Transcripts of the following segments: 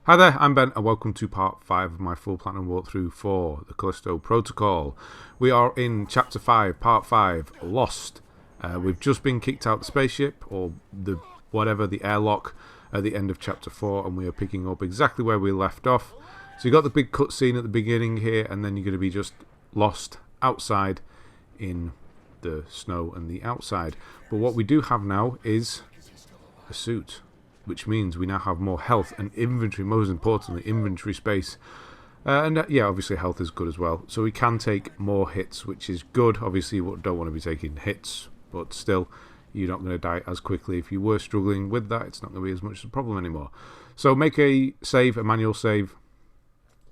Hi there, I'm Ben and welcome to part 5 of my full platinum walkthrough for the Callisto Protocol. We are in chapter 5, part 5, Lost. We've just been kicked out the spaceship, or the airlock, at the end of chapter 4, and we are picking up exactly where we left off. So you got the big cutscene at the beginning here, and then you're going to be just lost outside in the snow and the outside. But what we do have now is a suit, which means we now have more health and inventory, most importantly, inventory space. Yeah, obviously health is good as well. So we can take more hits, which is good. Obviously, you don't want to be taking hits, but still, you're not going to die as quickly. If you were struggling with that, it's not going to be as much of a problem anymore. So make a save, a manual save.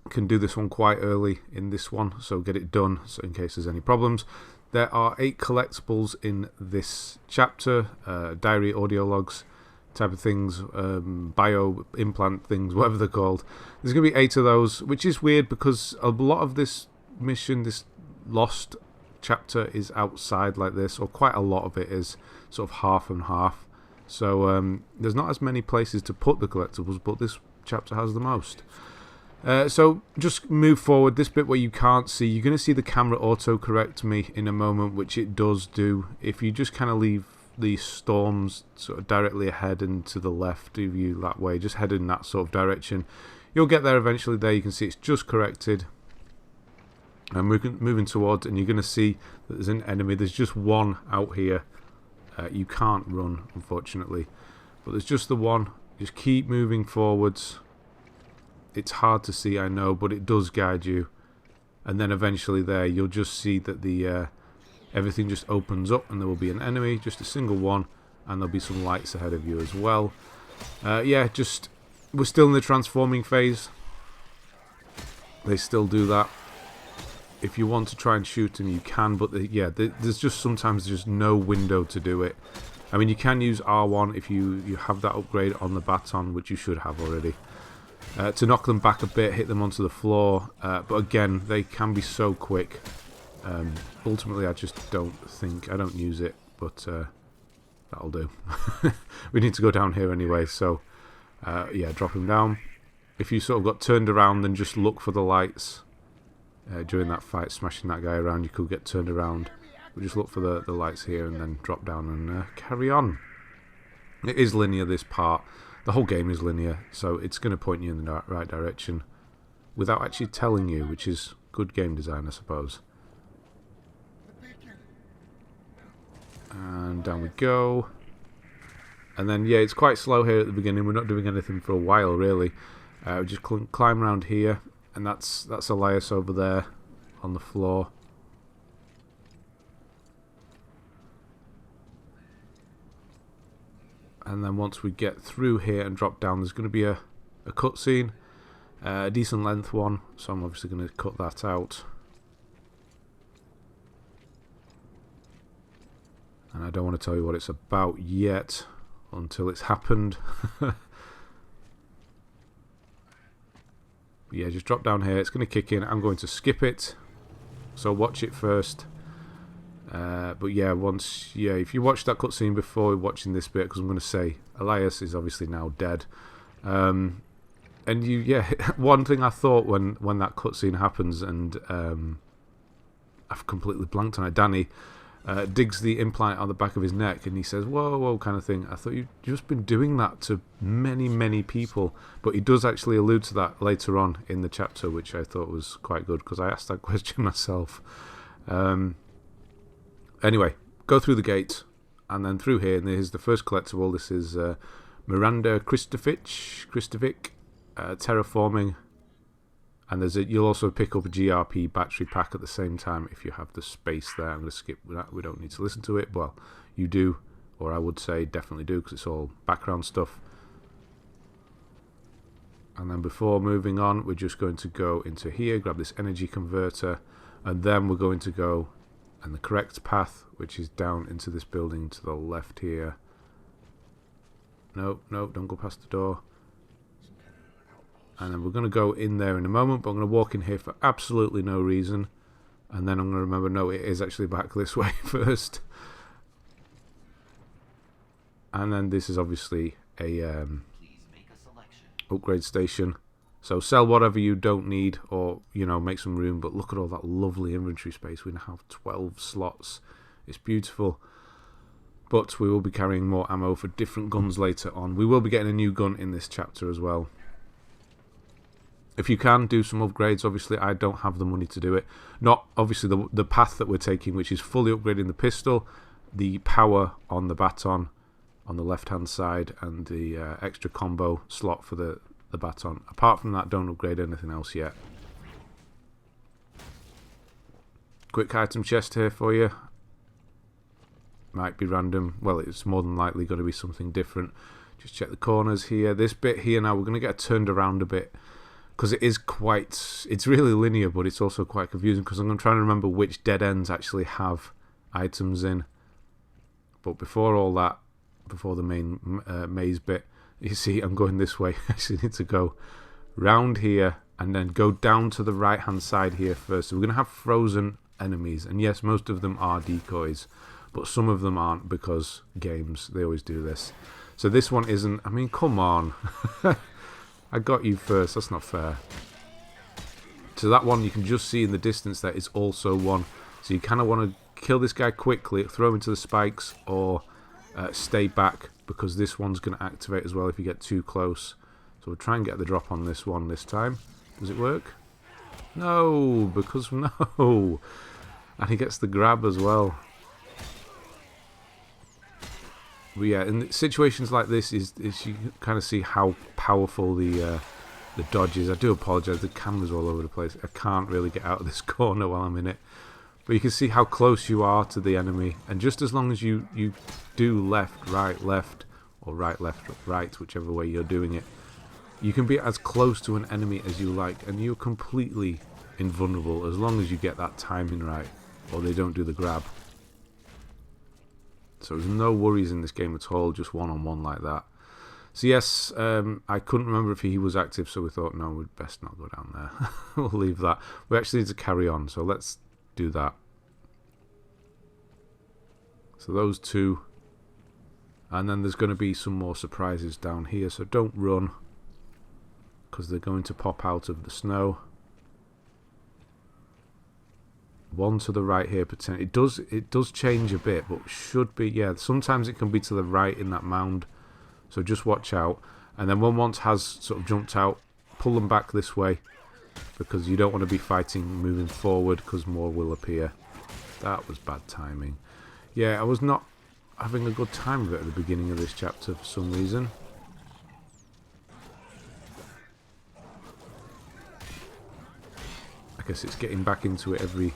Can do this one quite early in this one, so get it done so in case there's any problems. There are 8 collectibles in this chapter, diary, audio logs, type of things, bio implant things, whatever they're called. There's going to be 8 of those, which is weird because a lot of this mission, this Lost chapter, is outside like this, or quite a lot of it is sort of half and half. So there's not as many places to put the collectibles, but this chapter has the most. So just move forward. This bit where you can't see, you're going to see the camera auto-correct me in a moment, which it does do. If you just kind of leave these storms sort of directly ahead and to the left of you that way, just head in that sort of direction, you'll get there eventually. There you can see it's just corrected, and we're moving towards, and you're going to see that there's an enemy. There's just one out here. You can't run, unfortunately, but there's just the one. Just keep moving forwards. It's hard to see, I know, but it does guide you, and then eventually there you'll just see that the everything just opens up and there will be an enemy, just a single one, and there'll be some lights ahead of you as well. Yeah, just we're still in the transforming phase. They still do that. If you want to try and shoot them, you can, but yeah, there's just sometimes just no window to do it. I mean, you can use R1 if you have that upgrade on the baton, which you should have already, to knock them back a bit, hit them onto the floor. But again, they can be so quick. Ultimately, I just don't use it, but that'll do. We need to go down here anyway, so yeah, drop him down. If you sort of got turned around, then just look for the lights during that fight, smashing that guy around. You could get turned around, but just look for the lights here and then drop down and carry on. It is linear, this part. The whole game is linear, so it's going to point you in the right direction without actually telling you, which is good game design, I suppose. And down we go. And then, yeah, it's quite slow here at the beginning. We're not doing anything for a while, really. We just climb around here, and that's Elias over there on the floor. And then once we get through here and drop down, there's going to be a cutscene, a decent length one, so I'm obviously going to cut that out. And I don't want to tell you what it's about yet until it's happened. Yeah, just drop down here. It's going to kick in. I'm going to skip it, so watch it first. But yeah, if you watch that cutscene before watching this bit, because I'm going to say Elias is obviously now dead. And one thing I thought when that cutscene happens, and I've completely blanked on it. Danny digs the implant on the back of his neck, and he says, "Whoa, whoa," kind of thing. I thought you've just been doing that to many, many people, but he does actually allude to that later on in the chapter, which I thought was quite good because I asked that question myself. Anyway, go through the gate, and then through here, and here's the first collectible. This is Miranda, Kristofich, Terraforming, and you'll also pick up a GRP battery pack at the same time if you have the space there. I'm going to skip that. We don't need to listen to it. Well, you do, or I would say definitely do, because it's all background stuff. And then before moving on, we're just going to go into here, grab this energy converter, and then we're going to go and the correct path, which is down into this building to the left here. No, don't go past the door. And then we're going to go in there in a moment, but I'm going to walk in here for absolutely no reason. And then I'm going to remember, no, it is actually back this way first. And then this is obviously a upgrade station. So sell whatever you don't need, or, you know, make some room. But look at all that lovely inventory space. We now have 12 slots. It's beautiful. But we will be carrying more ammo for different guns later on. We will be getting a new gun in this chapter as well. If you can, do some upgrades. Obviously, I don't have the money to do it. Not, obviously, the path that we're taking, which is fully upgrading the pistol, the power on the baton on the left-hand side, and the extra combo slot for the baton. Apart from that, don't upgrade anything else yet. Quick item chest here for you. Might be random. Well, it's more than likely going to be something different. Just check the corners here. This bit here now, we're going to get turned around a bit, because it is quite, it's really linear, but it's also quite confusing, because I'm trying to remember which dead ends actually have items in. But before all that, before the main maze bit, you see I'm going this way. I actually need to go round here and then go down to the right hand side here first. So we're going to have frozen enemies, and yes, most of them are decoys, but some of them aren't, because games, they always do this. So this one isn't. I mean, come on. I got you first, that's not fair. So that one you can just see in the distance there is also one. So you kind of want to kill this guy quickly, throw him into the spikes, or stay back, because this one's going to activate as well if you get too close. So we'll try and get the drop on this one this time. Does it work? No, because no. And he gets the grab as well. But yeah, in situations like this, is you kind of see how powerful the dodge is. I do apologise, the camera's all over the place. I can't really get out of this corner while I'm in it. But you can see how close you are to the enemy. And just as long as you do left, left, or right, left, right, whichever way you're doing it, you can be as close to an enemy as you like. And you're completely invulnerable as long as you get that timing right, or they don't do the grab. So there's no worries in this game at all, just one-on-one like that. So yes, I couldn't remember if he was active, so we thought, no, we'd best not go down there. We'll leave that. We actually need to carry on, so let's do that. So those two. And then there's going to be some more surprises down here, so don't run, because they're going to pop out of the snow. One to the right here, potentially. It does change a bit, but should be, yeah, sometimes it can be to the right in that mound, so just watch out. And then when one has sort of jumped out, pull them back this way, because you don't want to be fighting moving forward, because more will appear. That was bad timing. Yeah, I was not having a good time of it at the beginning of this chapter for some reason. I guess it's getting back into it every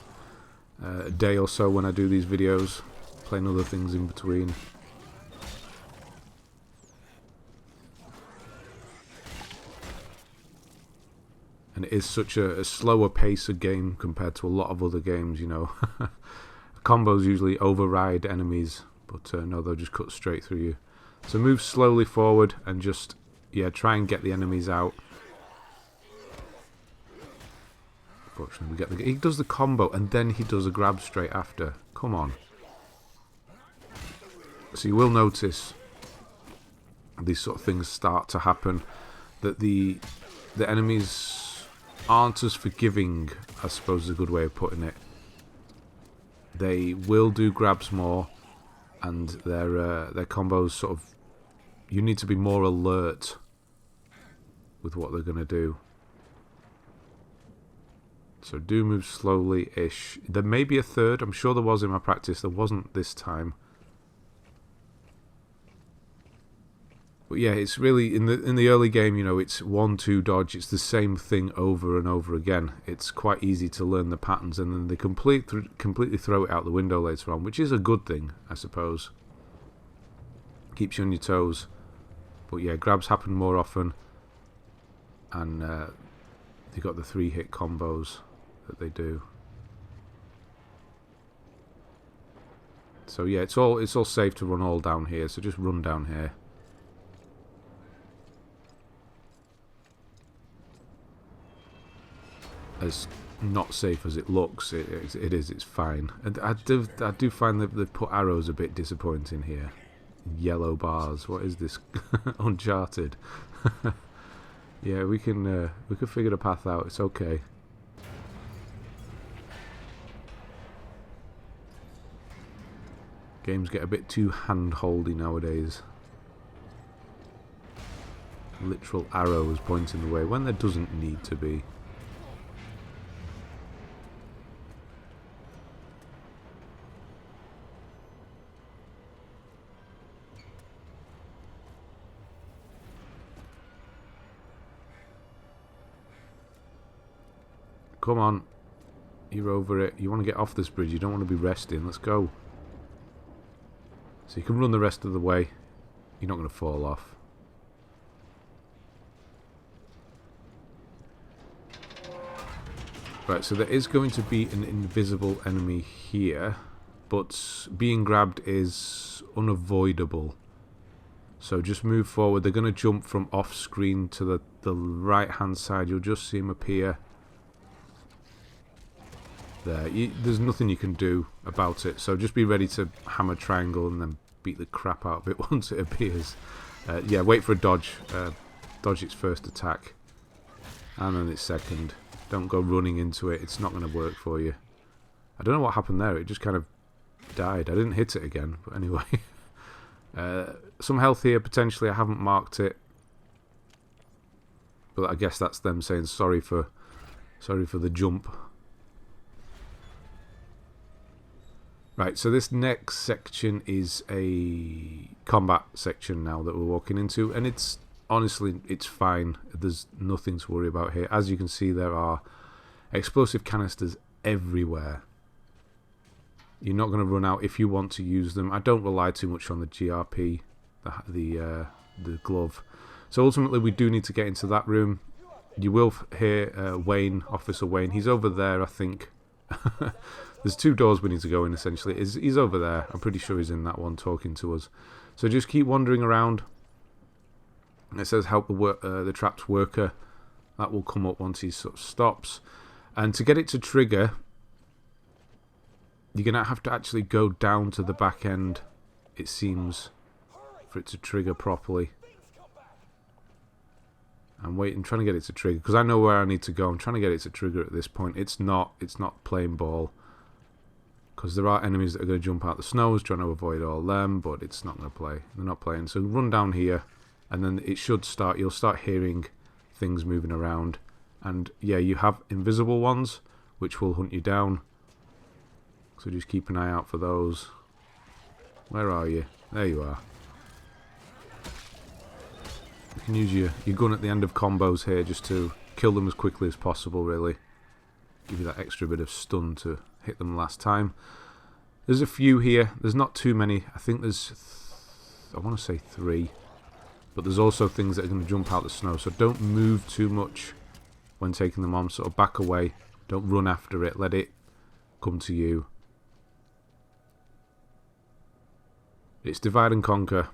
day or so when I do these videos, playing other things in between. And it is such a slower pace of game compared to a lot of other games, you know. Combos usually override enemies, but no, they'll just cut straight through you. So move slowly forward and just, yeah, try and get the enemies out. Unfortunately, we get he does the combo and then he does a grab straight after. Come on. So you will notice these sort of things start to happen, that the enemies aren't as forgiving, I suppose is a good way of putting it. They will do grabs more, and their combos sort of, you need to be more alert with what they're going to do. So do move slowly-ish. There may be a third. I'm sure there was in my practice. There wasn't this time. But yeah, it's really in the early game, you know, it's 1-2 dodge. It's the same thing over and over again. It's quite easy to learn the patterns, and then they completely throw it out the window later on, which is a good thing, I suppose. Keeps you on your toes. But yeah, grabs happen more often, and they got the 3-hit combos that they do. So yeah, it's all safe to run all down here. So just run down here. As not safe as it looks, it is. It's fine. And I do find that they've put arrows a bit disappointing here. Yellow bars. What is this? Uncharted. Yeah, we can figure the path out. It's okay. Games get a bit too hand-holdy nowadays. Literal arrows pointing the way when there doesn't need to be. Come on. You're over it. You want to get off this bridge. You don't want to be resting. Let's go. So you can run the rest of the way. You're not going to fall off. Right, so there is going to be an invisible enemy here. But being grabbed is unavoidable. So just move forward. They're going to jump from off screen to the right hand side. You'll just see them appear. There, there's nothing you can do about it, so just be ready to hammer triangle and then beat the crap out of it once it appears. Yeah, wait for a dodge. Dodge its first attack, and then its second. Don't go running into it, it's not going to work for you. I don't know what happened there, it just kind of died. I didn't hit it again, but anyway. Some health here, potentially. I haven't marked it. But I guess that's them saying sorry for the jump. Right, so this next section is a combat section now that we're walking into, and it's honestly, it's fine. There's nothing to worry about here. As you can see, there are explosive canisters everywhere. You're not going to run out if you want to use them. I don't rely too much on the GRP, the glove. So ultimately, we do need to get into that room. You will hear Wayne, Officer Wayne. He's over there, I think. There's two doors we need to go in, essentially. He's over there. I'm pretty sure he's in that one talking to us. So just keep wandering around. It says help the trapped worker. That will come up once he sort of stops. And to get it to trigger, you're going to have to actually go down to the back end, it seems, for it to trigger properly. I'm waiting, trying to get it to trigger, because I know where I need to go. I'm trying to get it to trigger at this point. It's not playing ball. Because there are enemies that are going to jump out the snows, trying to avoid all them, but it's not going to play. They're not playing. So run down here, and then it should start. You'll start hearing things moving around. And yeah, you have invisible ones, which will hunt you down. So just keep an eye out for those. Where are you? There you are. You can use your gun at the end of combos here just to kill them as quickly as possible, really. Give you that extra bit of stun to hit them last time. There's a few here. There's not too many. I think there's, I want to say 3. But there's also things that are going to jump out the snow. So don't move too much when taking them on. Sort of back away. Don't run after it. Let it come to you. It's divide and conquer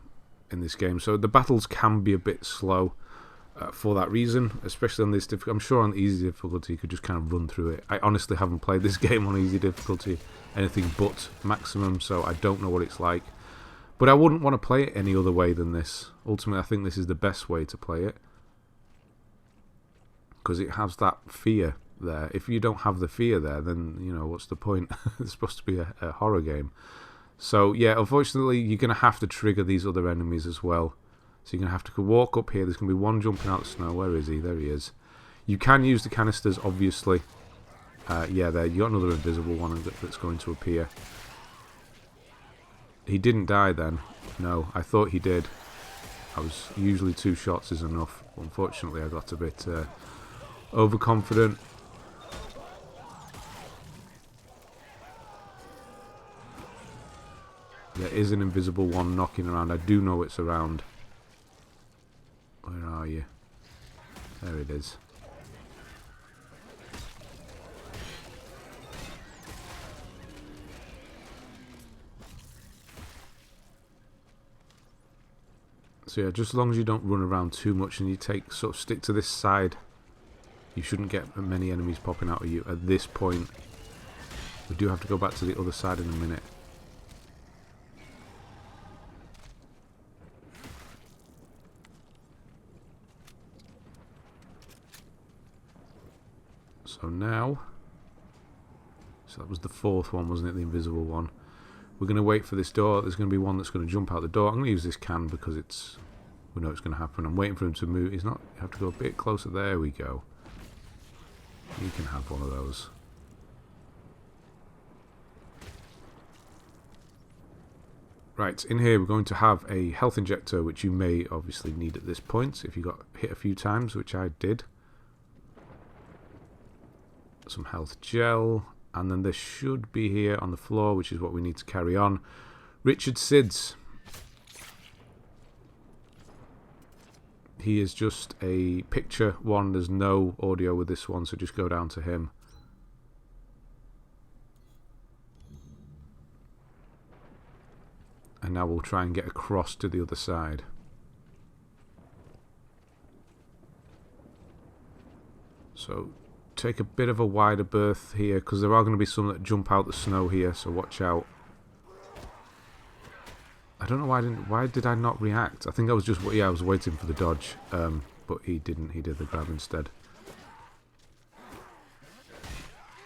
in this game. So the battles can be a bit slow. For that reason, especially on this difficult. I'm sure on easy difficulty you could just kind of run through it. I honestly haven't played this game on easy difficulty, anything but maximum, so I don't know what it's like. But I wouldn't want to play it any other way than this. Ultimately, I think this is the best way to play it. Because it has that fear there. If you don't have the fear there, then, you know, what's the point? It's supposed to be a horror game. So, yeah, unfortunately, you're going to have to trigger these other enemies as well. So you're going to have to walk up here. There's going to be one jumping out of the snow. Where is he? There he is. You can use the canisters, obviously. Yeah, there. You got another invisible one that's going to appear. He didn't die then. No, I thought he did. Usually 2 shots is enough. Unfortunately, I got a bit overconfident. There is an invisible one knocking around. I do know it's around. Where are you? There it is. So yeah, just as long as you don't run around too much and you sort of stick to this side, you shouldn't get many enemies popping out of you at this point. We do have to go back to the other side in a minute. So now, so that was the fourth one, wasn't it? The invisible one. We're going to wait for this door. There's going to be one that's going to jump out the door. I'm going to use this can because we know it's going to happen. I'm waiting for him to move. He's not. You have to go a bit closer. There we go. You can have one of those. Right, in here we're going to have a health injector, which you may obviously need at this point if you got hit a few times, which I did. Some health gel, and then there should be here on the floor, which is what we need to carry on. Richard Cids. He is just a picture one. There's no audio with this one, so just go down to him. And now we'll try and get across to the other side. So take a bit of a wider berth here, because there are going to be some that jump out the snow here, so watch out. I don't know why did I not react? I think that was just, yeah, I was waiting for the dodge, but he didn't. He did the grab instead.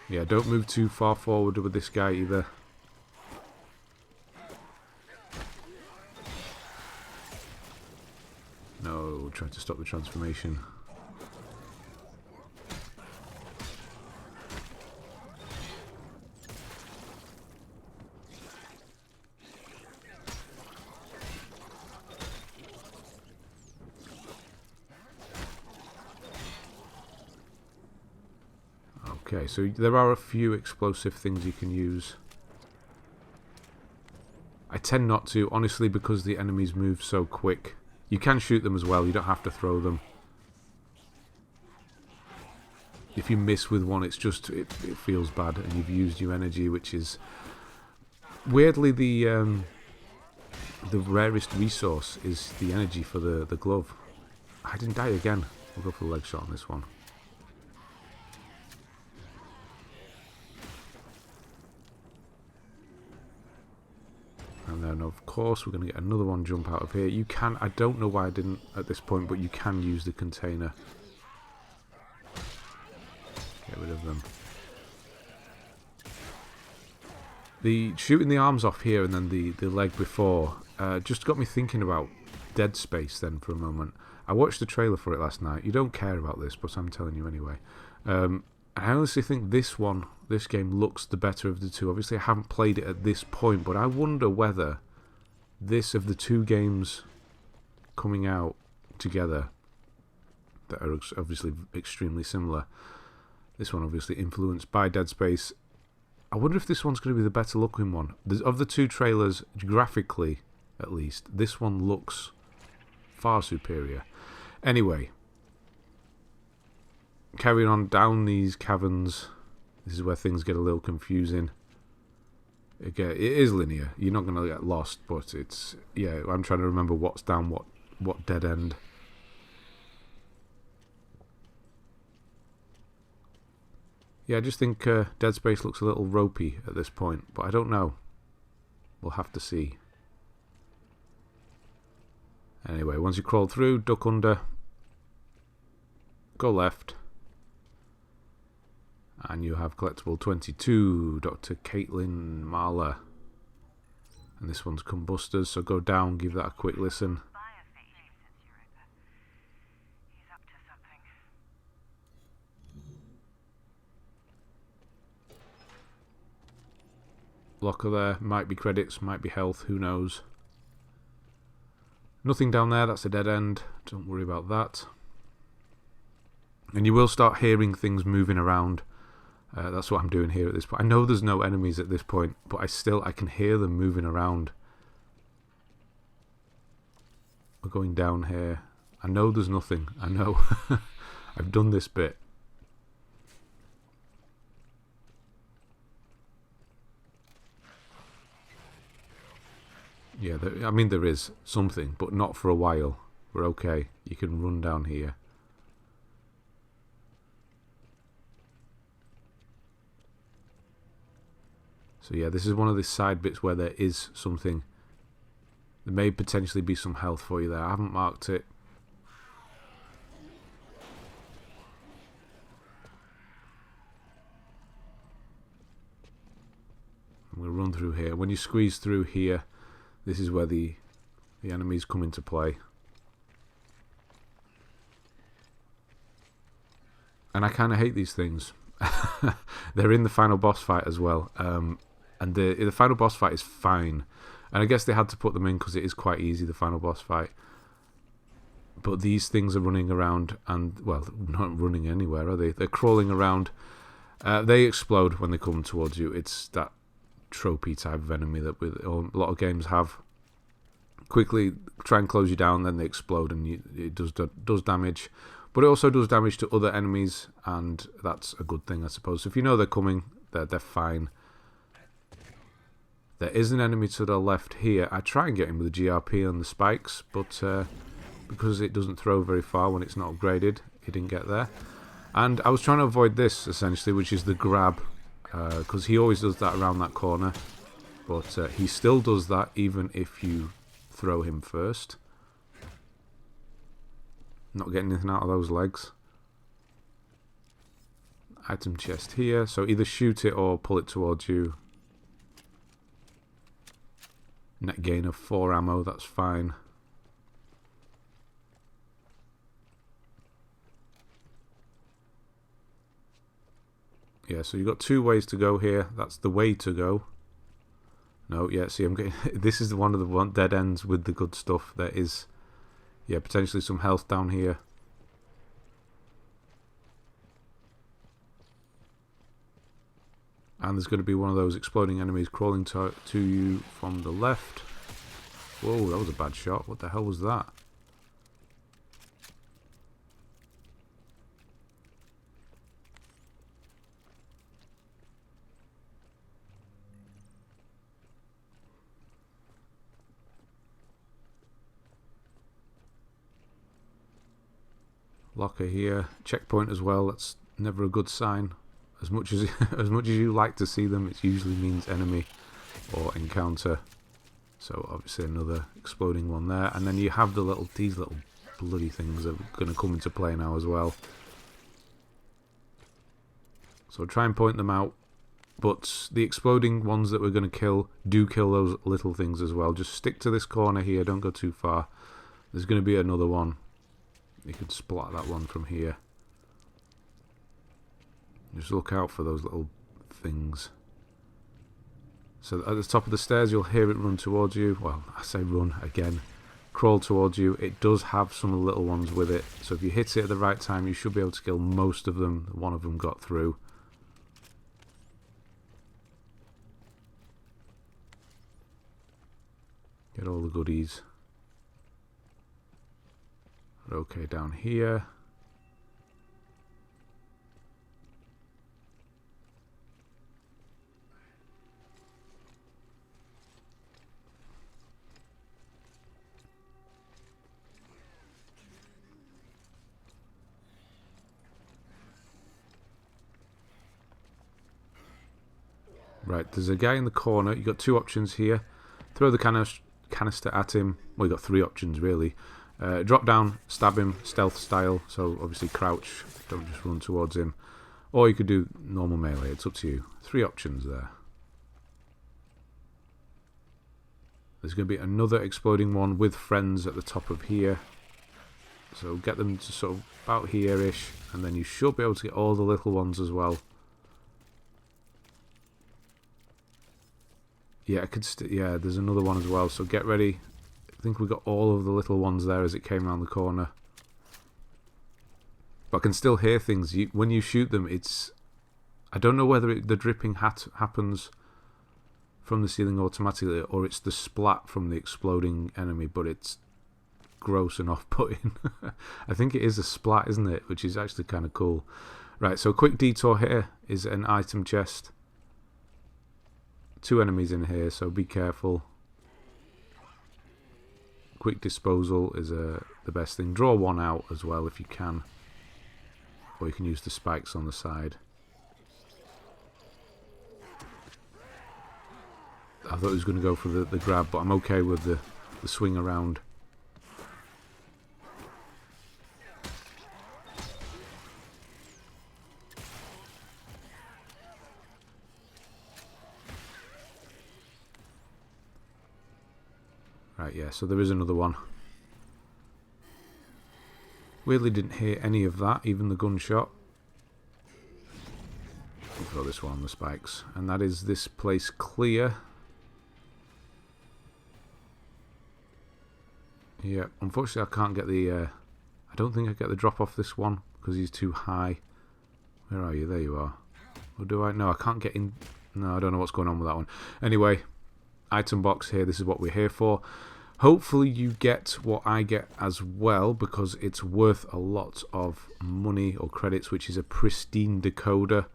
Yeah, don't move too far forward with this guy either. No, try to stop the transformation. Okay, so there are a few explosive things you can use. I tend not to, honestly, because the enemies move so quick. You can shoot them as well, you don't have to throw them. If you miss with one, it's just, it feels bad, and you've used your energy, which is weirdly the rarest resource is the energy for the glove. I didn't die again. We'll go for the leg shot on this one. And then, of course, we're going to get another one jump out of here. You can, I don't know why I didn't at this point, but you can use the container. Get rid of them. The shooting the arms off here and then the leg before just got me thinking about Dead Space then for a moment. I watched the trailer for it last night. You don't care about this, but I'm telling you anyway. I honestly think this game looks the better of the two. Obviously, I haven't played it at this point, but I wonder whether this, of the two games coming out together that are obviously extremely similar, this one obviously influenced by Dead Space, I wonder if this one's going to be the better looking one. Of the two trailers, graphically at least, this one looks far superior. Anyway, carrying on down these caverns. This is where things get a little confusing. Again, it is linear. You're not going to get lost, but it's, yeah, I'm trying to remember what's down what dead end. Yeah, I just think Dead Space looks a little ropey at this point, but I don't know. We'll have to see. Anyway, once you crawl through, duck under, go left, and you have Collectible 22, Dr. Caitlyn Mahler. And this one's Combustors, so go down, give that a quick listen. Locker there, might be credits, might be health, who knows. Nothing down there, that's a dead end, don't worry about that. And you will start hearing things moving around. That's what I'm doing here at this point. I know there's no enemies at this point, but I can hear them moving around. We're going down here. I know there's nothing. I know. I've done this bit. Yeah, I mean there is something, but not for a while. We're okay. You can run down here. So yeah, this is one of the side bits where there is something. There may potentially be some health for you there. I haven't marked it. run through here. When you squeeze through here, this is where the enemies come into play. And I kind of hate these things. They're in the final boss fight as well. And the final boss fight is fine. And I guess they had to put them in because it is quite easy, the final boss fight. But these things are running around and, well, not running anywhere, are they? They're crawling around. They explode when they come towards you. It's that tropey type of enemy that a lot of games have. Quickly try and close you down, then they explode and it does damage. But it also does damage to other enemies, and that's a good thing, I suppose. So if you know they're coming, they're fine. There is an enemy to the left here. I try and get him with the GRP and the spikes, but because it doesn't throw very far when it's not upgraded, he didn't get there. And I was trying to avoid this, essentially, which is the grab, because he always does that around that corner. But he still does that even if you throw him first. Not getting anything out of those legs. Item chest here, so either shoot it or pull it towards you. Net gain of 4 ammo, that's fine. Yeah, so you've got 2 ways to go here. That's the way to go. No, yeah, see, I'm getting... this is one of the dead ends with the good stuff. There is, yeah, potentially some health down here. And there's going to be one of those exploding enemies crawling to you from the left. Whoa, that was a bad shot. What the hell was that? Locker here. Checkpoint as well. That's never a good sign. As much as you like to see them, it usually means enemy or encounter. So obviously another exploding one there, and then you have these little bloody things that are going to come into play now as well. So try and point them out, but the exploding ones that we're going to kill do kill those little things as well. Just stick to this corner here, don't go too far. There's going to be another one. You could splat that one from here. Just look out for those little things. So at the top of the stairs you'll hear it run towards you. Well, I say run again. Crawl towards you. It does have some of the little ones with it. So if you hit it at the right time you should be able to kill most of them. One of them got through. Get all the goodies. Okay, down here. Right, there's a guy in the corner. You've got 2 options here. Throw the canister at him. Well, you've got 3 options, really. Drop down, stab him, stealth style. So, obviously, crouch. Don't just run towards him. Or you could do normal melee. It's up to you. 3 options there. There's going to be another exploding one with friends at the top of here. So, get them to sort of about here-ish. And then you should be able to get all the little ones as well. Yeah, yeah, there's another one as well, so get ready. I think we got all of the little ones there as it came around the corner. But I can still hear things. When you shoot them, it's... I don't know whether the dripping happens from the ceiling automatically or it's the splat from the exploding enemy, but it's gross and off-putting. I think it is a splat, isn't it? Which is actually kind of cool. Right, so a quick detour here is an item chest. 2 enemies in here, so be careful. Quick disposal is the best thing. Draw 1 out as well if you can. Or you can use the spikes on the side. I thought he was going to go for the grab, but I'm okay with the swing around. Right, yeah, so there is another one. Weirdly didn't hear any of that, even the gunshot. We'll throw this one on the spikes. And that is this place clear. Yeah, unfortunately I can't get the... I don't think I get the drop off this one because he's too high. Where are you? There you are. Or do I? No, I can't get in. No, I don't know what's going on with that one. Anyway, item box here. This is what we're here for. Hopefully you get what I get as well, because it's worth a lot of money or credits, which is a Pristine Decoder.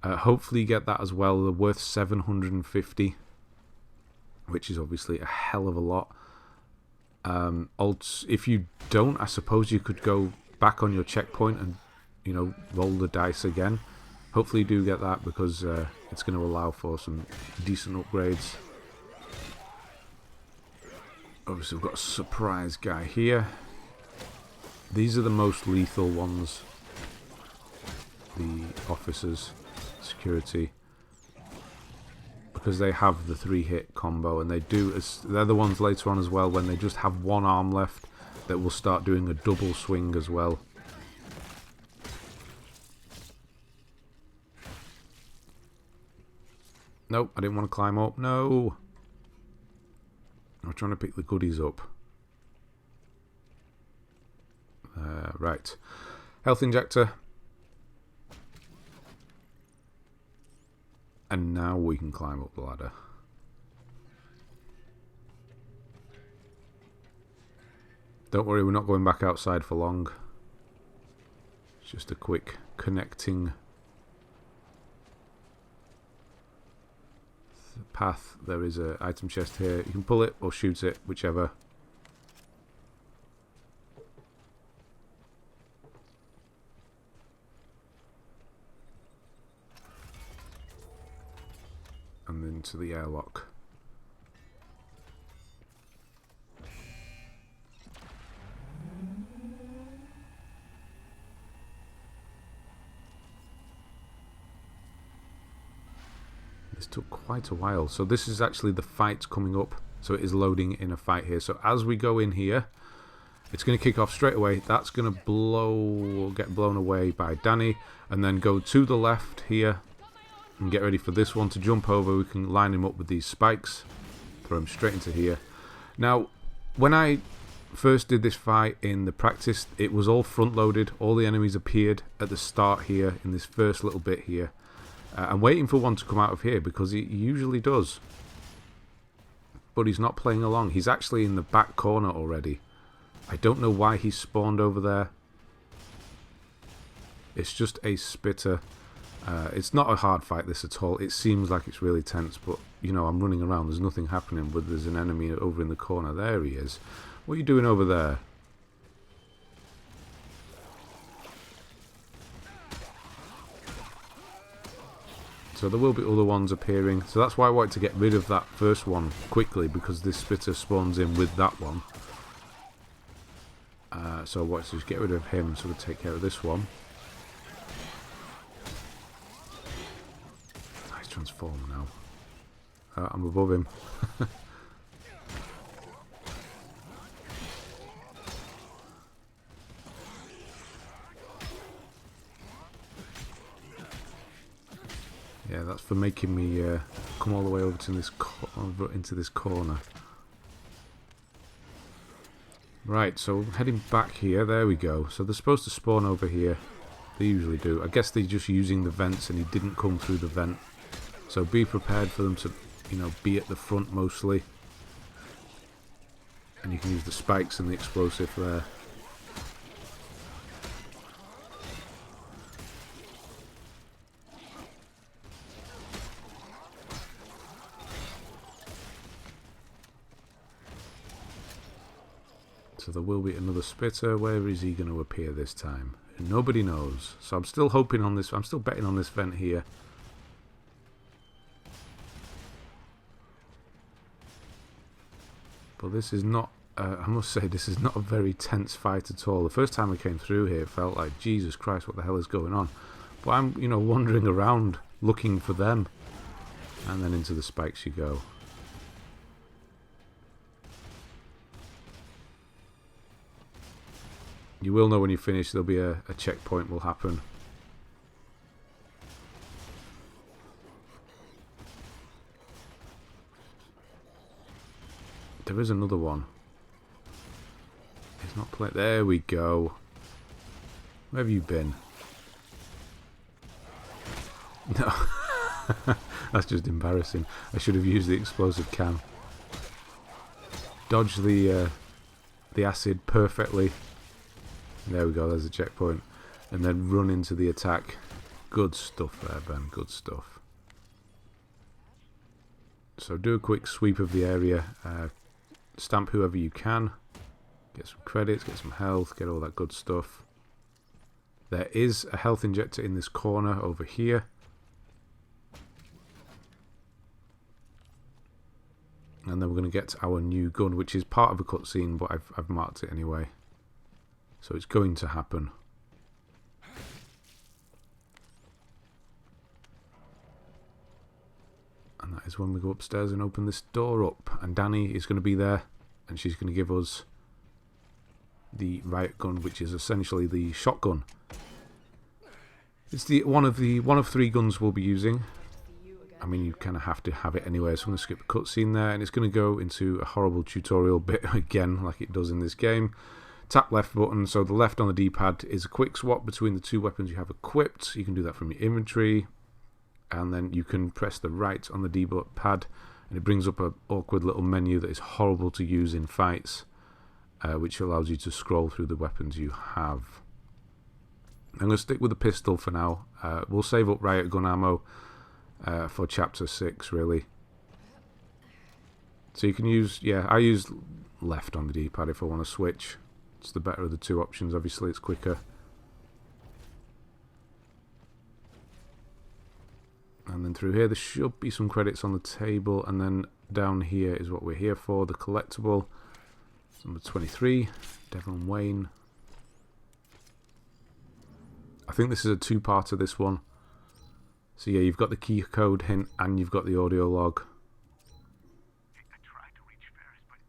Hopefully you get that as well. They're worth 750, which is obviously a hell of a lot. If you don't, I suppose you could go back on your checkpoint and, you know, roll the dice again. Hopefully you do get that, because it's going to allow for some decent upgrades. Obviously we've got a surprise guy here. These are the most lethal ones. The officers, security, because they have the 3-hit combo, and they're the ones later on as well when they just have one arm left that will start doing a double swing as well. Nope, I didn't want to climb up. No! I'm trying to pick the goodies up. Right. Health injector. And now we can climb up the ladder. Don't worry, we're not going back outside for long. It's just a quick connecting path. There is an item chest here. You can pull it or shoot it, whichever. And into the airlock. This took quite a while. So this is actually the fight coming up. So it is loading in a fight here. So as we go in here, it's going to kick off straight away. That's going to get blown away by Danny, and then go to the left here and get ready for this one to jump over. We can line him up with these spikes, throw him straight into here. Now, when I first did this fight in the practice, it was all front loaded. All the enemies appeared at the start here in this first little bit here. I'm waiting for one to come out of here, because he usually does, but he's not playing along. He's actually in the back corner already. I don't know why he spawned over there. It's just a spitter. It's not a hard fight, this, at all. It seems like it's really tense, but, you know, I'm running around. There's nothing happening, but there's an enemy over in the corner. There he is. What are you doing over there? So there will be other ones appearing. So that's why I wanted to get rid of that first one quickly, because this spitter spawns in with that one. So I wanted to just get rid of him, so we'll take care of this one. Nice transformer now. I'm above him. Yeah, that's for making me come all the way over to into this corner. Right, so heading back here. There we go. So they're supposed to spawn over here. They usually do. I guess they're just using the vents, and he didn't come through the vent. So be prepared for them to, you know, be at the front mostly. And you can use the spikes and the explosive there. So there will be another spitter. Where is he going to appear this time? Nobody knows. So I'm still hoping on this. I'm still betting on this vent here. But this is not, I must say, this is not a very tense fight at all. The first time I came through here, it felt like, Jesus Christ, what the hell is going on? But I'm, you know, wandering around looking for them. And then into the spikes you go. You will know when you finish. There'll be a checkpoint will happen. There is another one. It's not playing. There we go. Where have you been? No. That's just embarrassing. I should have used the explosive can. Dodge the acid perfectly. There we go, there's a checkpoint. And then run into the attack. Good stuff there, Ben, good stuff. So do a quick sweep of the area. Stamp whoever you can. Get some credits, get some health, get all that good stuff. There is a health injector in this corner over here. And then we're going to get our new gun, which is part of a cutscene, but I've marked it anyway. So it's going to happen. And that is when we go upstairs and open this door up. And Danny is going to be there, and she's going to give us the riot gun, which is essentially the shotgun. It's the one of 3 guns we'll be using. I mean, you kind of have to have it anyway, so I'm going to skip the cutscene there, and it's going to go into a horrible tutorial bit again, like it does in this game. Tap left button, so the left on the D-pad is a quick swap between the 2 weapons you have equipped. You can do that from your inventory, and then you can press the right on the D-pad, and it brings up an awkward little menu that is horrible to use in fights, which allows you to scroll through the weapons you have. I'm going to stick with the pistol for now. We'll save up Riot Gun Ammo for Chapter 6, really. So you can use, yeah, I use left on the D-pad if I want to switch. It's the better of the 2 options, obviously, it's quicker. And then through here, there should be some credits on the table, and then down here is what we're here for, the collectible. Number 23, Devon Wayne. I think this is a 2-parter, this one. So yeah, you've got the key code hint and you've got the audio log.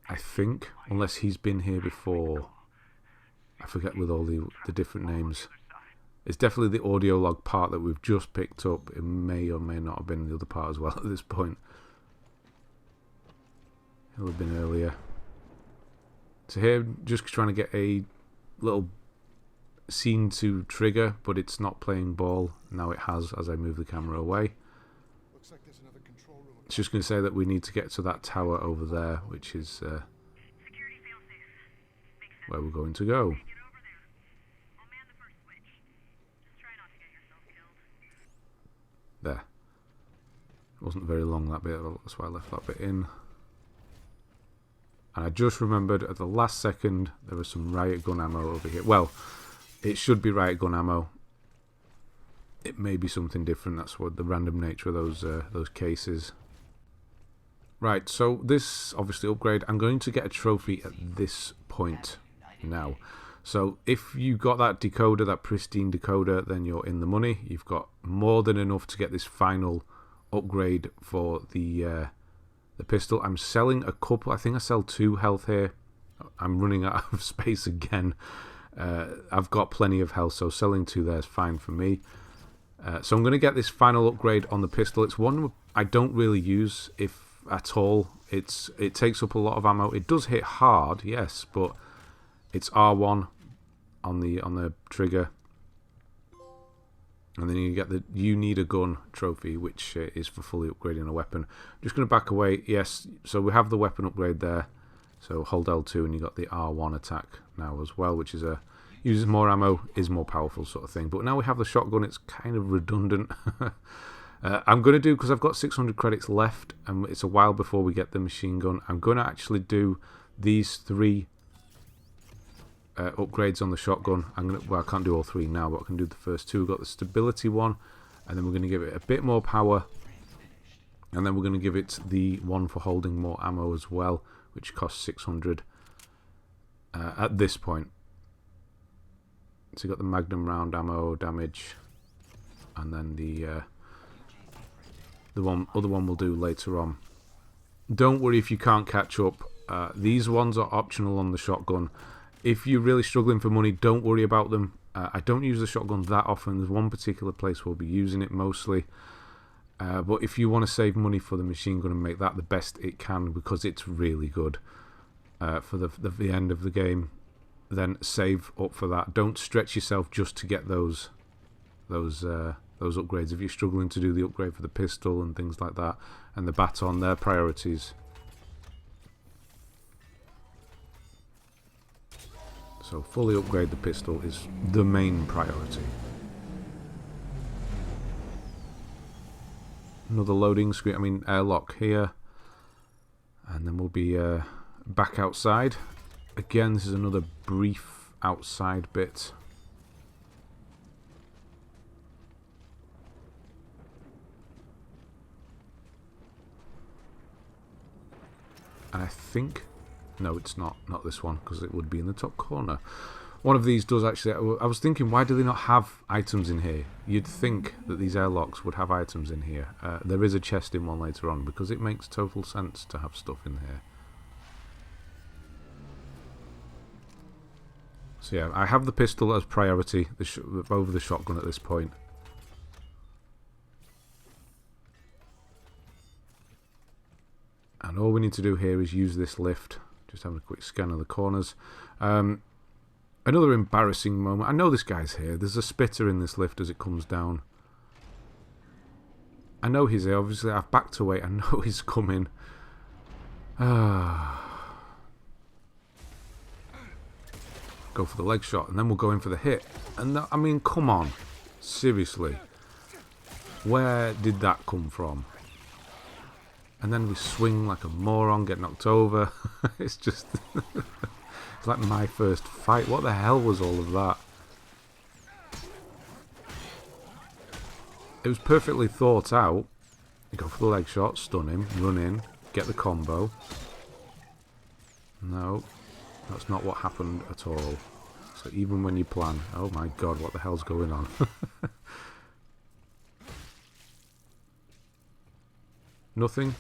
I think, unless he's been here before. I forget with all the different names. It's definitely the audio log part that we've just picked up. It may or may not have been the other part as well at this point. It'll have been earlier. So here, just trying to get a little scene to trigger, but it's not playing ball. Now it has as I move the camera away. Looks like there's another control room. It's just going to say that we need to get to that tower over there, which is where we're going to go. There. It wasn't very long, that bit, that's why I left that bit in. And I just remembered at the last second there was some Riot Gun Ammo over here. Well, it should be Riot Gun Ammo. It may be something different. That's what the random nature of those cases. Right, so this obviously upgrade. I'm going to get a trophy at this point now. So if you got that decoder, that pristine decoder, then you're in the money. You've got more than enough to get this final upgrade for the pistol. I'm selling a couple. I think I sell 2 health here. I'm running out of space again. I've got plenty of health, so selling 2 there is fine for me. So I'm going to get this final upgrade on the pistol. It's one I don't really use, if at all. It takes up a lot of ammo. It does hit hard, yes, but it's R1 on the trigger. And then you get the You Need a Gun trophy, which is for fully upgrading a weapon. I'm just going to back away. Yes, so we have the weapon upgrade there. So hold L2 and you got the R1 attack now as well, which is uses more ammo, is more powerful sort of thing. But now we have the shotgun, it's kind of redundant. I'm going to do, because I've got 600 credits left, and it's a while before we get the machine gun, I'm going to actually do these 3 upgrades on the shotgun. Well, I can't do all 3 now, but I can do the first 2. We've got the stability one, and then we're going to give it a bit more power, and then we're going to give it the one for holding more ammo as well, which costs 600 at this point. So you've got the magnum round ammo damage, and then the other one we'll do later on. Don't worry if you can't catch up. These ones are optional on the shotgun. If you're really struggling for money, don't worry about them. I don't use the shotgun that often. There's one particular place we'll be using it mostly. But if you want to save money for the machine gun and make that the best it can, because it's really good for the end of the game, then save up for that. Don't stretch yourself just to get those upgrades. If you're struggling to do the upgrade for the pistol and things like that, and the baton, they're priorities. So fully upgrade the pistol is the main priority. Another loading screen, I mean airlock here. And then we'll be back outside. Again, this is another brief outside bit. And I think... No, it's not this one, because it would be in the top corner. One of these does actually... I was thinking, why do they not have items in here? You'd think that these airlocks would have items in here. There is a chest in one later on, because it makes total sense to have stuff in here. So yeah, I have the pistol as priority over the shotgun at this point. And all we need to do here is use this lift. Just having a quick scan of the corners. Another embarrassing moment. I know this guy's here. There's a spitter in this lift as it comes down. I know he's here. Obviously, I've backed away. I know he's coming. Go for the leg shot, and then we'll go in for the hit. And I mean, come on. Seriously. Where did that come from? And then we swing like a moron, get knocked over. It's just... it's like my first fight. What the hell was all of that? It was perfectly thought out. You go for the leg shot, stun him, run in, get the combo. No, that's not what happened at all. So even when you plan... Oh my god, what the hell's going on? Nothing?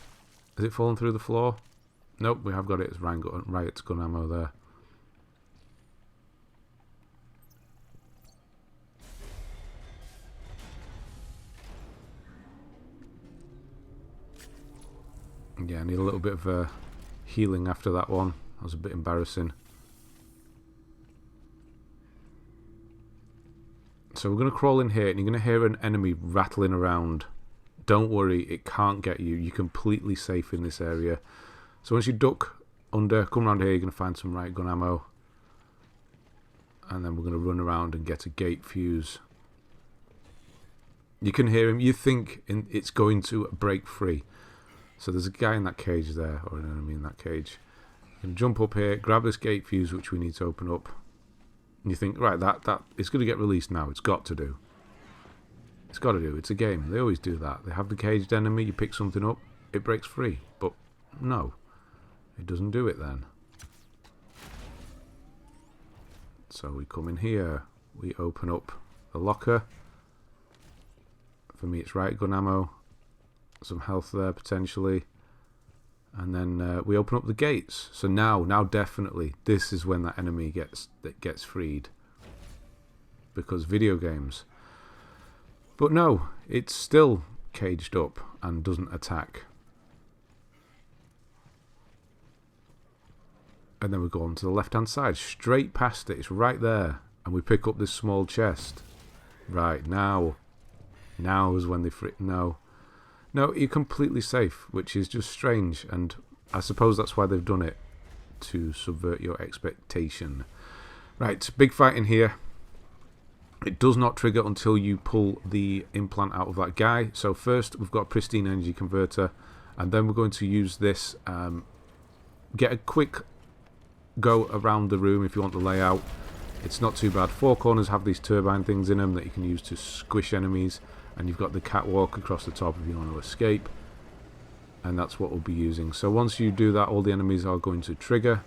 Has it fallen through the floor? Nope, we have got it. It's Riot Gun Ammo there. Yeah, I need a little bit of healing after that one. That was a bit embarrassing. So we're going to crawl in here, and you're going to hear an enemy rattling around. Don't worry, it can't get you. You're completely safe in this area. So once you duck under, come around here, you're going to find some Riot Gun Ammo. And then we're going to run around and get a gate fuse. You can hear him. You think it's going to break free. So there's a guy in that cage there, or an enemy in that cage. You can jump up here, grab this gate fuse, which we need to open up. And you think, right, that it's going to get released now. It's got to do. It's got to do. It's a game. They always do that. They have the caged enemy, you pick something up, it breaks free. But no, it doesn't do it then. So we come in here. We open up the locker. For me, it's Riot Gun Ammo. Some health there, potentially. And then we open up the gates. So now definitely, this is when that enemy gets freed. Because video games... But no, it's still caged up and doesn't attack. And then we go on to the left-hand side, straight past it. It's right there. And we pick up this small chest. Right, now is when they free... No, you're completely safe, which is just strange. And I suppose that's why they've done it, to subvert your expectation. Right, big fight in here. It does not trigger until you pull the implant out of that guy. So first we've got Pristine energy converter, and then we're going to use this. Get a quick go around the room if you want the layout. It's not too bad. Four corners have these turbine things in them that you can use to squish enemies, and you've got the catwalk across the top if you want to escape. And that's what we'll be using. So once you do that, all the enemies are going to trigger.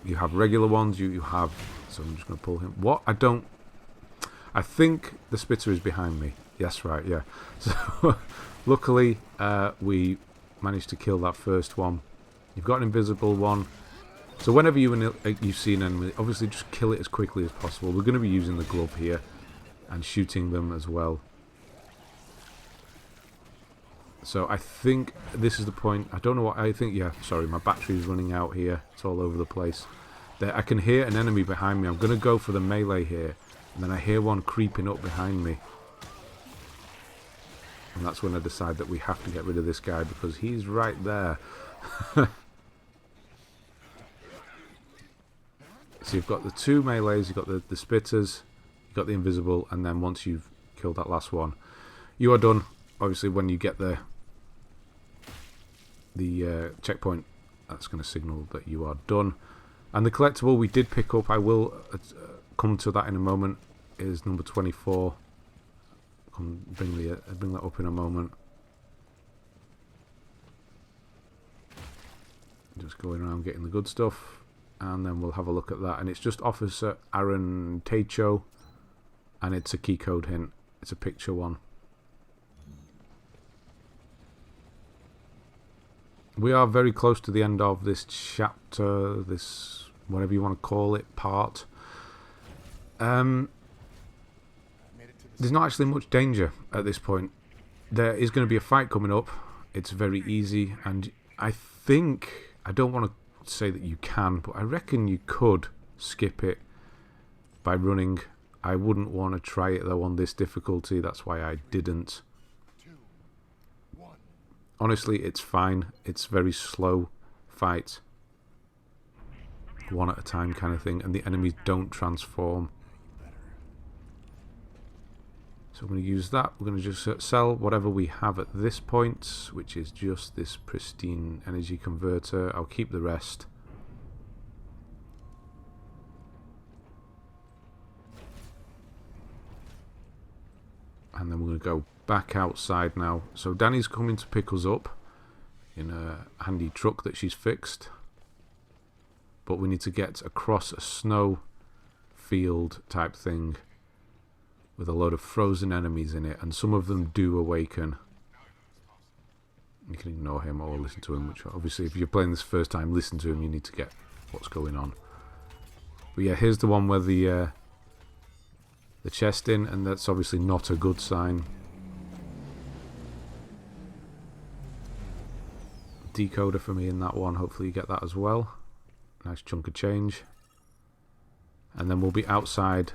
You have regular ones, you have... So I'm just going to pull him. What? I think the spitter is behind me. Yes, right, yeah. So luckily, we managed to kill that first one. You've got an invisible one. So whenever you see an enemy, obviously just kill it as quickly as possible. We're going to be using the glove here and shooting them as well. So I think this is the point. I don't know what I think. Yeah, sorry, my battery is running out here. It's all over the place. There, I can hear an enemy behind me. I'm going to go for the melee here. And then I hear one creeping up behind me. And that's when I decide that we have to get rid of this guy because he's right there. So you've got the two melees, you've got the spitters, you've got the invisible, and then once you've killed that last one, you are done. Obviously when you get the checkpoint, that's going to signal that you are done. And the collectible we did pick up, I will come to that in a moment, is number 24. Bring that up in a moment. Just going around getting the good stuff, and then we'll have a look at that. And it's just Officer Aaron Taycho, and it's a key code hint. It's a picture one. We are very close to the end of this chapter, this whatever you want to call it, part. There's not actually much danger at this point. There is going to be a fight coming up. It's very easy, and I think, I don't want to say that you can, but I reckon you could skip it by running. I wouldn't want to try it though on this difficulty, that's why I didn't. Honestly, it's fine. It's very slow fight. One at a time kind of thing, and the enemies don't transform. So I'm going to use that. We're going to just sell whatever we have at this point, which is just this pristine energy converter. I'll keep the rest. And then we're going to go back outside now. So Danny's coming to pick us up in a handy truck that she's fixed. But we need to get across a snow field type thing with a load of frozen enemies in it, and some of them do awaken. You can ignore him or listen to him, which obviously if you're playing this first time, listen to him, you need to get what's going on. But yeah, here's the one where the chest in, and that's obviously not a good sign. Decoder for me in that one, hopefully you get that as well. Nice chunk of change. And then we'll be outside,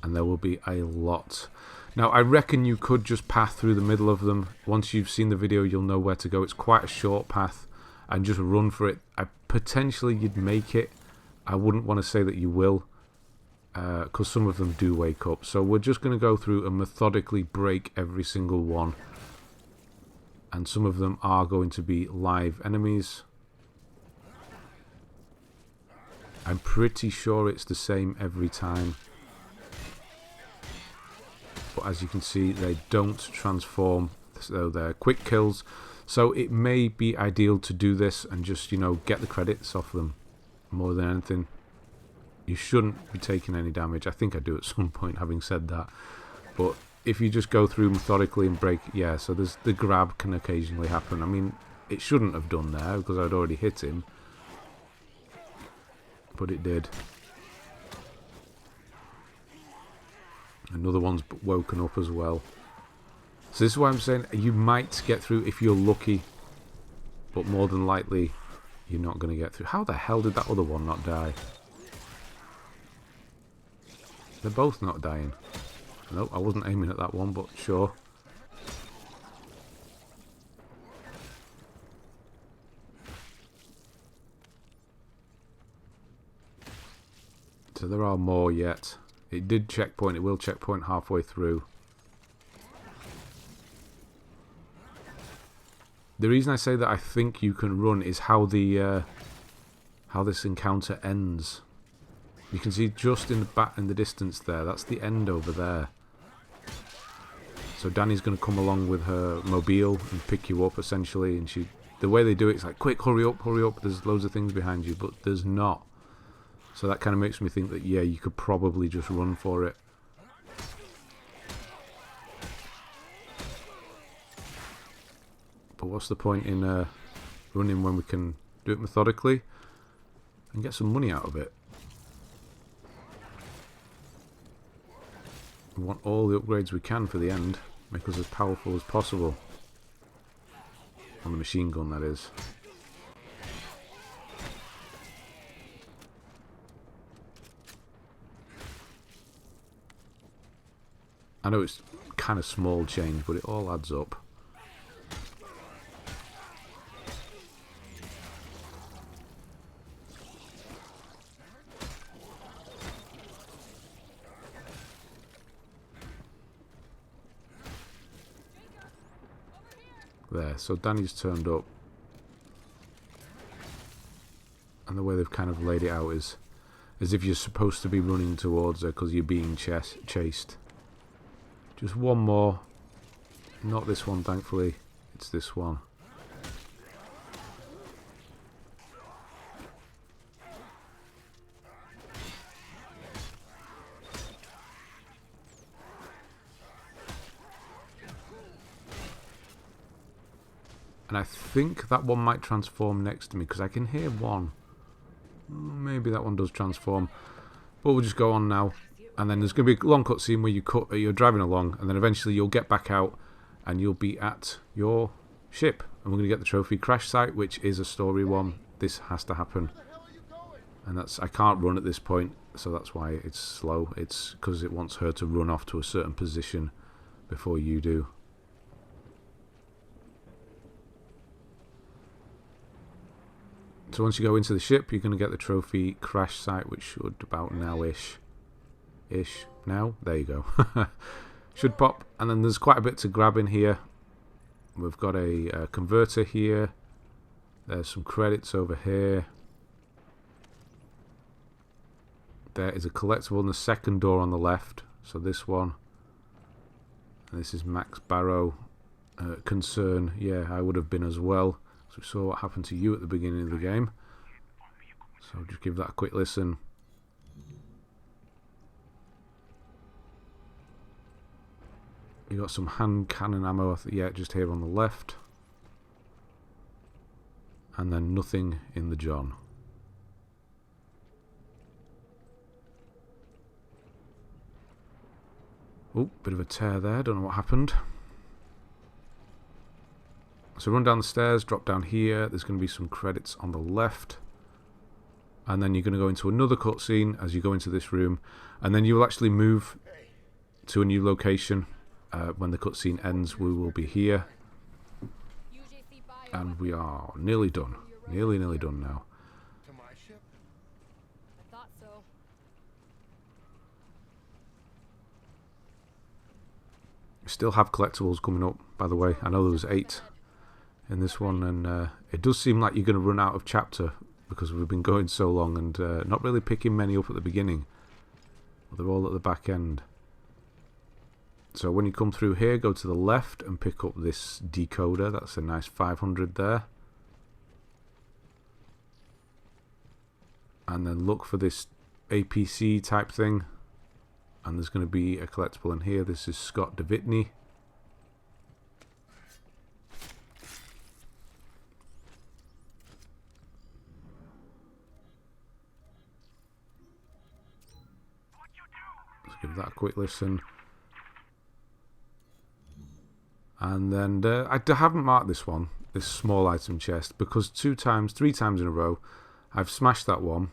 and there will be a lot. Now I reckon you could just path through the middle of them. Once you've seen the video, you'll know where to go. It's quite a short path, and just run for it. Potentially you'd make it. I wouldn't want to say that you will, because some of them do wake up. So we're just going to go through and methodically break every single one, and some of them are going to be live enemies. I'm pretty sure it's the same every time. But as you can see, they don't transform, so they're quick kills. So it may be ideal to do this and just, you know, get the credits off them more than anything. You shouldn't be taking any damage. I think I do at some point, having said that. But if you just go through methodically and break, yeah, so there's the grab can occasionally happen. I mean, it shouldn't have done there because I'd already hit him. But it did. Another one's woken up as well. So this is why I'm saying you might get through if you're lucky, but more than likely you're not going to get through. How the hell did that other one not die? They're both not dying. Nope, I wasn't aiming at that one, but sure. So there are more yet. It did checkpoint, it will checkpoint halfway through. The reason I say that I think you can run is how this encounter ends. You can see just in the back in the distance there, that's the end over there. So Danny's going to come along with her mobile and pick you up essentially, and the way they do it is like, quick, hurry up, there's loads of things behind you, but there's not. So that kind of makes me think that, yeah, you could probably just run for it. But what's the point in running when we can do it methodically? and get some money out of it. We want all the upgrades we can for the end. Make us as powerful as possible. On the machine gun, that is. I know it's kind of small change, but it all adds up. There, so Danny's turned up. And the way they've kind of laid it out is as if you're supposed to be running towards her because you're being chased. Just one more. Not this one, thankfully. It's this one. And I think that one might transform next to me because I can hear one. Maybe that one does transform. But we'll just go on now. And then there's going to be a long cutscene where you're driving along, and then eventually you'll get back out and you'll be at your ship. And we're going to get the trophy crash site, which is a story one. This has to happen. And I can't run at this point, so that's why it's slow. It's because it wants her to run off to a certain position before you do. So once you go into the ship, you're going to get the trophy crash site, which should about now-ish. Now? There you go. Should pop. And then there's quite a bit to grab in here. We've got a converter here. There's some credits over here. There is a collectible in the second door on the left. So this one. And this is Max Barrow. Concern. Yeah, I would have been as well. So we saw what happened to you at the beginning of the game. So just give that a quick listen. You got some hand cannon ammo, yeah, just here on the left. And then nothing in the John. Oh, bit of a tear there, don't know what happened. So run down the stairs, drop down here. There's going to be some credits on the left. And then you're going to go into another cutscene as you go into this room. And then you will actually move to a new location. When the cutscene ends, we will be here. And we are nearly done. Nearly done now. I thought so. We still have collectibles coming up, by the way. I know there was 8 in this one, and it does seem like you're going to run out of chapter because we've been going so long and not really picking many up at the beginning. They're all at the back end. So when you come through here, go to the left and pick up this decoder. That's a nice 500 there. And then look for this APC type thing. And there's going to be a collectible in here. This is Scott Dvitny. Let's give that a quick listen. And then I haven't marked this one, this small item chest, because 3 times in a row I've smashed that one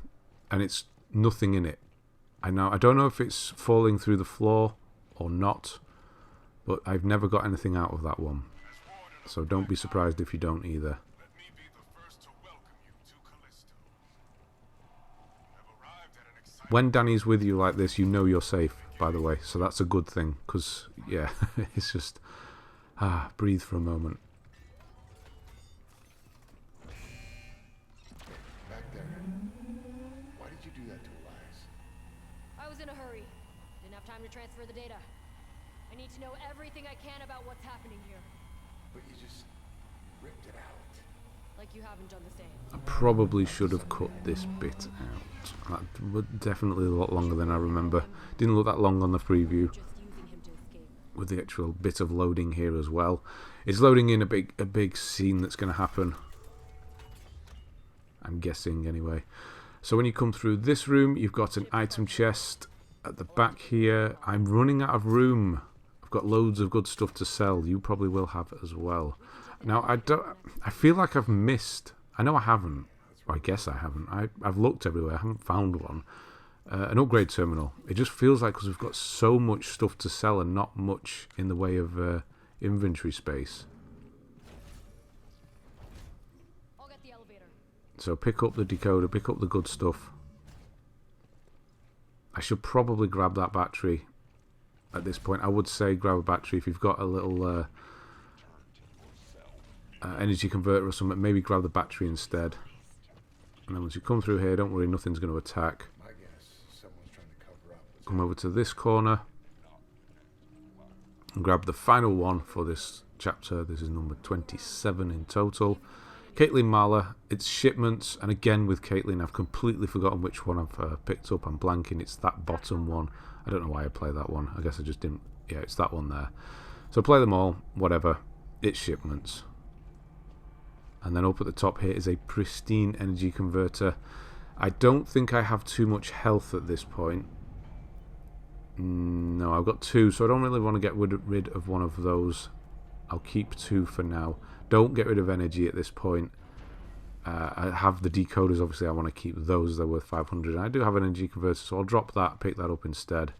and it's nothing in it. I don't know if it's falling through the floor or not, but I've never got anything out of that one. So don't be surprised if you don't either. When Danny's with you like this, you know you're safe, by the way, so that's a good thing, because, yeah, it's just... breathe for a moment. Back there. Why did you do that to Elias? I was in a hurry. Didn't have time to transfer the data. I need to know everything I can about what's happening here. But you just ripped it out. Like you haven't done the same. I probably should have cut this bit out. That was definitely a lot longer than I remember. Didn't look that long on the preview. Just using him to escape. With the actual bit of loading here as well. It's loading in a big scene that's going to happen. I'm guessing anyway. So when you come through this room, you've got an item chest at the back here. I'm running out of room. I've got loads of good stuff to sell. You probably will have as well. Now, I feel like I've missed... I know I haven't. Or I guess I haven't. I've looked everywhere. I haven't found one. An upgrade terminal. It just feels like because we've got so much stuff to sell and not much in the way of inventory space. I'll get the elevator. So pick up the decoder, pick up the good stuff. I should probably grab that battery at this point. I would say grab a battery if you've got a little energy converter or something. Maybe grab the battery instead. And then once you come through here, don't worry, nothing's going to attack. Come over to this corner and grab the final one for this chapter. This is number 27 in total. Caitlyn Mahler, it's Shipments, and again with Caitlyn I've completely forgotten which one I've picked up. I'm blanking. It's that bottom one. I don't know why I play that one. I guess I just didn't. Yeah, it's that one there. So play them all, whatever. It's Shipments. And then up at the top here is a Pristine energy converter. I don't think I have too much health at this point. No, I've got 2, so I don't really want to get rid of one of those. I'll keep 2 for now. Don't get rid of energy at this point. I have the decoders, obviously I want to keep those, they're worth 500. And I do have an energy converter, so I'll drop that, pick that up instead.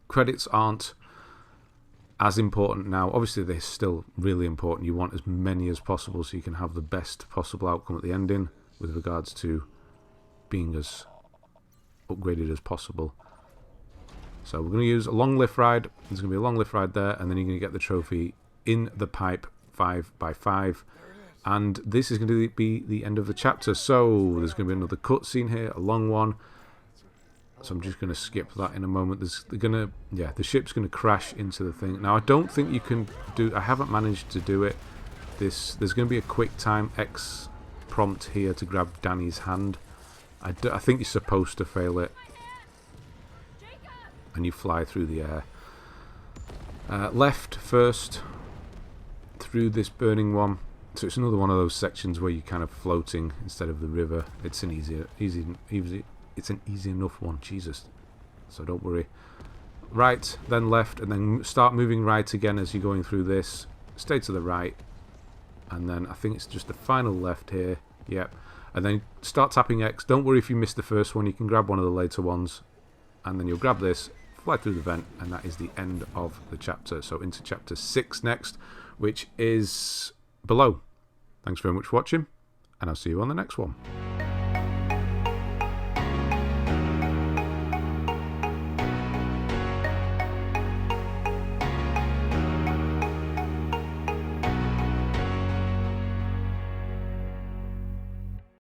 Credits aren't as important now. Obviously they're still really important. You want as many as possible so you can have the best possible outcome at the ending with regards to being as upgraded as possible. So we're going to use a long lift ride. There's going to be a long lift ride there, and then you're going to get the trophy in the pipe 5x5. And this is going to be the end of the chapter. So there's going to be another cutscene here, a long one. So I'm just going to skip that in a moment. The ship's going to crash into the thing. Now I don't think you can do. I haven't managed to do it. There's going to be a quick time X prompt here to grab Danny's hand. I think you're supposed to fail it, and you fly through the air. Left first through this burning one. So it's another one of those sections where you're kind of floating instead of the river. It's an it's an easy enough one, Jesus. So don't worry. Right, then left, and then start moving right again as you're going through this. Stay to the right, and then I think it's just the final left here. Yep. And then start tapping X. Don't worry if you missed the first one. You can grab one of the later ones, and then you'll grab this, fly through the vent, and that is the end of the chapter. So into chapter 6 next, which is below. Thanks very much for watching, and I'll see you on the next one.